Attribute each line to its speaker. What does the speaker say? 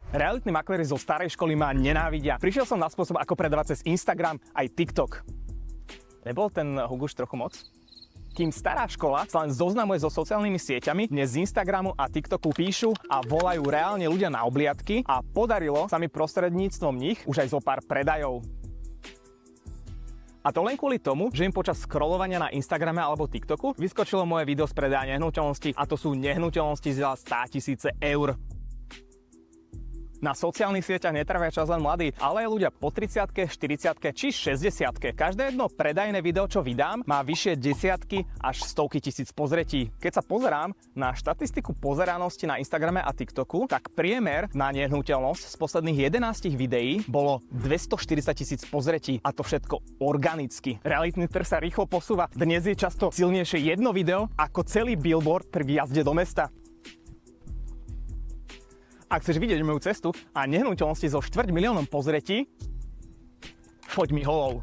Speaker 1: Realitní makléri zo starej školy ma nenávidia. Prišiel som na spôsob, ako predávať cez Instagram aj TikTok. Nebol ten huk už trochu moc? Kým stará škola sa len zoznamuje so sociálnymi sieťami, dnes z Instagramu a TikToku píšu a volajú reálne ľudia na obliadky a podarilo sa mi prostredníctvom nich už aj zo pár predajov. A to len kvôli tomu, že im počas scrollovania na Instagrame alebo TikToku vyskočilo moje video z predaja nehnuteľnosti, a to sú nehnuteľnosti za 100 000 eur. Na sociálnych sieťach netrvajú čas len mladí, ale aj ľudia po 30-ke, 40-ke či 60-ke. Každé jedno predajné video, čo vydám, má vyššie desiatky až stovky tisíc pozretí. Keď sa pozerám na štatistiku pozeranosti na Instagrame a TikToku, tak priemer na nehnuteľnosť z posledných 11 videí bolo 240 000 pozretí, a to všetko organicky. Realitný trh sa rýchlo posúva. Dnes je často silnejšie jedno video ako celý billboard pri výjazde do mesta. Ak chceš vidieť moju cestu a nehnuteľnosti so 250 000 pozretí, choď mi holou.